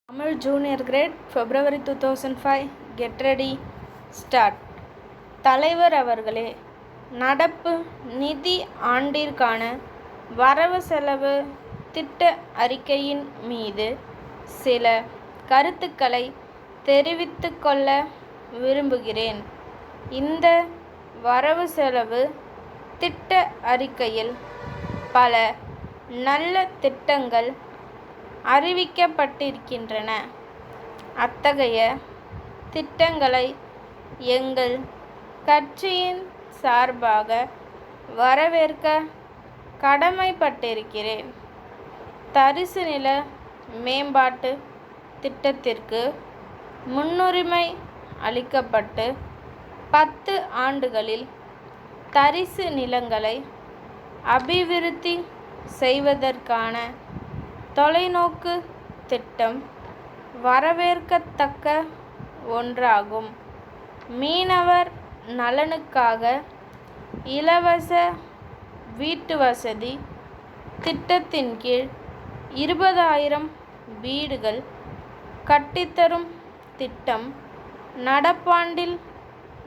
Tamil Junior Grade February 2005 Get ready, start. தலைவர் அவர்களே, நடப்பு நிதி ஆண்டிற்கான வரவு செலவு திட்ட அறிக்கையின் மீது சில கருத்துக்களை தெரிவித்துக் கொள்ள விரும்புகிறேன். இந்த வரவு செலவு திட்ட அறிக்கையில் பல நல்ல திட்டங்கள் அறிவிக்கப்பட்டிருக்கின்றன. அத்தகைய திட்டங்களை எங்கள் கட்சியின் சார்பாக வரவேற்க கடமைப்பட்டிருக்கிறேன். தரிசு நில மேம்பாட்டு திட்டத்திற்கு முன்னுரிமை அளிக்கப்பட்டு 10 ஆண்டுகளில் தரிசு நிலங்களை அபிவிருத்தி செய்வதற்கான தொலைநோக்கு திட்டம் வரவேற்கத்தக்க ஒன்றாகும். மீனவர் நலனுக்காக இலவச வீட்டுவசதி திட்டத்தின் கீழ் 20,000 வீடுகள் கட்டித்தரும் திட்டம் நடப்பாண்டில்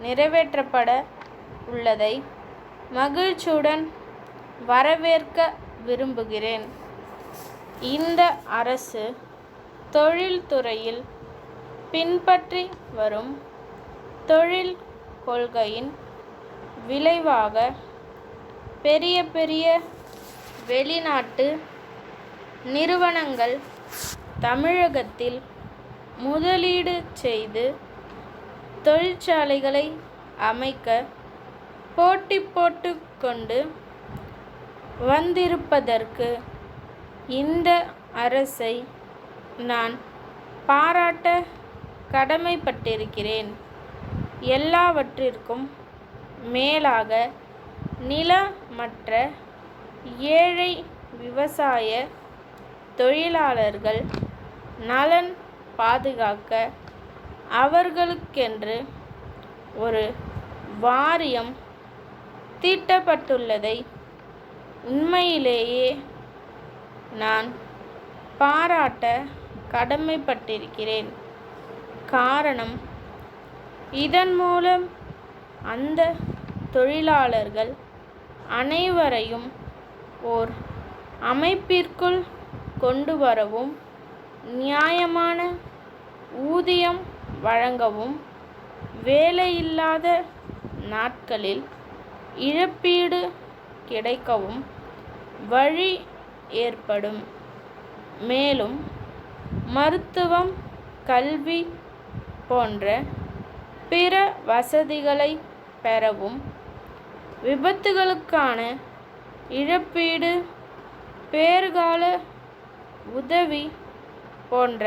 நிறைவேற்றப்பட உள்ளதை மகிழ்ச்சியுடன் வரவேற்க விரும்புகிறேன். இந்த அரசு தொழில்துறையில் பின்பற்றி வரும் தொழில் கொள்கையின் விளைவாக பெரிய பெரிய வெளிநாட்டு நிறுவனங்கள் தமிழகத்தில் முதலீடு செய்து தொழிற்சாலைகளை அமைக்க போட்டி போட்டு கொண்டு வந்திருப்பதற்கு இந்த அரசை நான் பாராட்ட கடமைப்பட்டிருக்கிறேன். எல்லாவற்றிற்கும் மேலாக நிலமற்ற ஏழை விவசாய தொழிலாளர்கள் நலன் பாதுகாக்க அவர்களுக்கென்று ஒரு வாரியம் தீட்டப்பட்டுள்ளதை உண்மையிலேயே நான் பாராட்ட கடமைப்பட்டிருக்கிறேன். காரணம், இதன் மூலம் அந்த தொழிலாளர்கள் அனைவரையும் ஓர் அமைப்பிற்குள் கொண்டு வரவும் நியாயமான ஊதியம் வழங்கவும் வேலையில்லாத நாட்களில் இழப்பீடு கிடைக்கவும் வழி ஏற்படும். மேலும் மருத்துவம், கல்வி போன்ற பிற வசதிகளை பெறவும் விபத்துகளுக்கான இழப்பீடு, பேறுகால உதவி போன்ற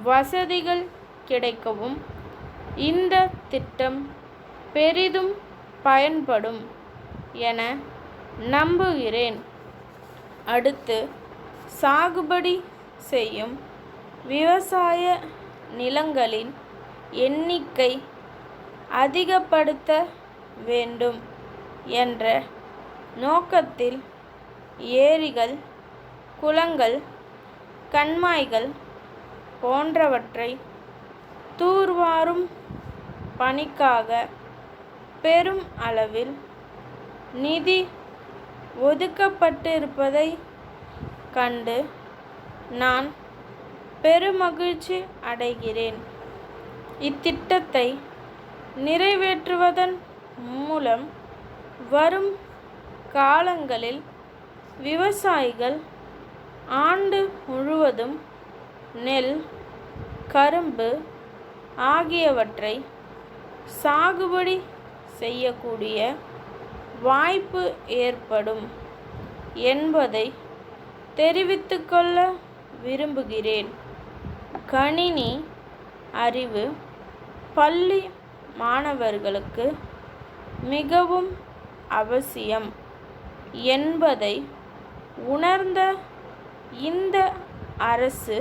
வசதிகள் கிடைக்கவும் இந்த திட்டம் பெரிதும் பயன்படும் என நம்புகிறேன். அடுத்து, சாகுபடி செய்யும் விவசாய நிலங்களின் எண்ணிக்கை அதிகப்படுத்த வேண்டும் என்ற நோக்கத்தில் ஏரிகள், குளங்கள், கண்மாய்கள் போன்றவற்றை தூர்வாரும் பணிக்காக பெரும் அளவில் நிதி ஒதுக்கப்பட்டிருப்பதை கண்டு நான் பெருமகிழ்ச்சி அடைகிறேன். இத்திட்டத்தை நிறைவேற்றுவதன் மூலம் வரும் காலங்களில் விவசாயிகள் ஆண்டு முழுவதும் நெல், கரும்பு ஆகியவற்றை சாகுபடி செய்யக்கூடிய வாய்ப்பு ஏற்படும் என்பதை தெரிவித்துக்கொள்ள விரும்புகிறேன். கணினி அறிவு பள்ளி மாணவர்களுக்கு மிகவும் அவசியம் என்பதை உணர்ந்த இந்த அரசு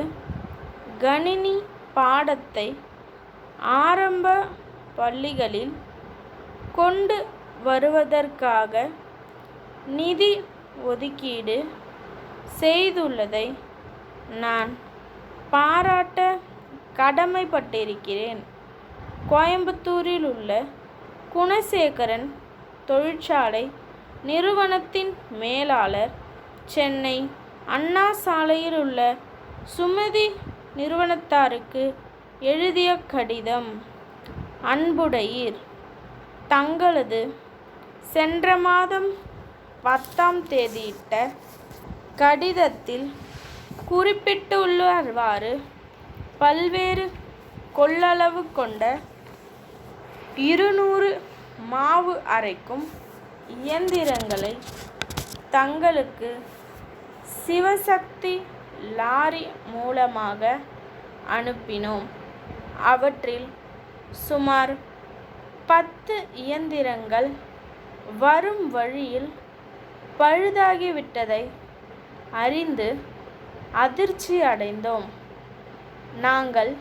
கணினி பாடத்தை ஆரம்ப பள்ளிகளில் கொண்டு வருவதற்காக நிதி ஒதுக்கீடு செய்துள்ளதை நான் பாராட்ட கடமைப்பட்டிருக்கிறேன். கோயம்புத்தூரில் உள்ள குணசேகரன் தொழிற்சாலை நிறுவனத்தின் மேலாளர், சென்னை அண்ணா சாலையில் உள்ள சுமதி நிறுவனத்தாருக்கு எழுதிய கடிதம். அன்புடையீர், தங்களது சென்ற மாதம் 10ஆம் தேதியிட்ட கடிதத்தில் குறிப்பிட்டுள்ளவாறு பல்வேறு கொள்ளளவு கொண்ட 200 மாவு அரைக்கும் இயந்திரங்களை தங்களுக்கு சிவசக்தி லாரி மூலமாக அனுப்பினோம். அவற்றில் சுமார் 10 இயந்திரங்கள் வரும் வழியில் பழுதாகிவிட்டதை அறிந்து அதிர்ச்சி அடைந்தோம். நாங்கள்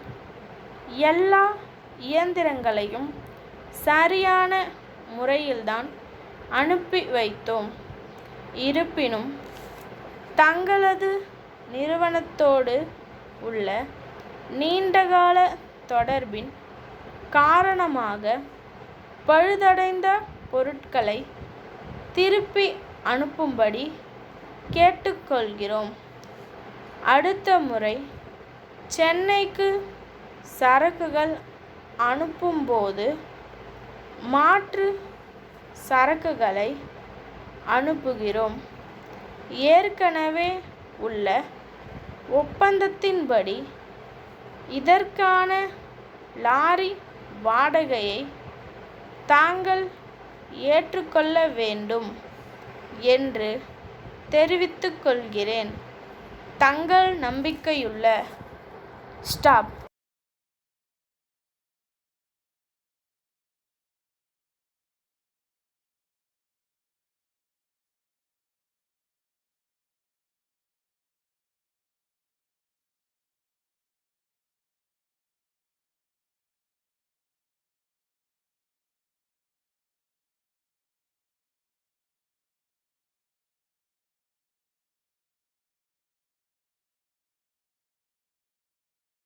எல்லா இயந்திரங்களையும் சரியான முறையில்தான் அனுப்பி வைத்தோம். இருப்பினும் தங்களது நிறுவனத்தோடு உள்ள நீண்டகால தொடர்பின் காரணமாக பழுதடைந்த பொருட்களை திருப்பி அனுப்பும்படி கேட்டுக்கொள்கிறோம். அடுத்த முறை சென்னைக்கு சரக்குகள் அனுப்பும்போது மாற்று சரக்குகளை அனுப்புகிறோம். ஏற்கனவே உள்ள ஒப்பந்தத்தின்படி இதற்கான லாரி வாடகையை தாங்கள் ஏற்றுக்கொள்ள வேண்டும் என்று தெரிவித்துக் கொள்கிறேன். தங்கள் நம்பிக்கையுள்ள ஸ்டாப்.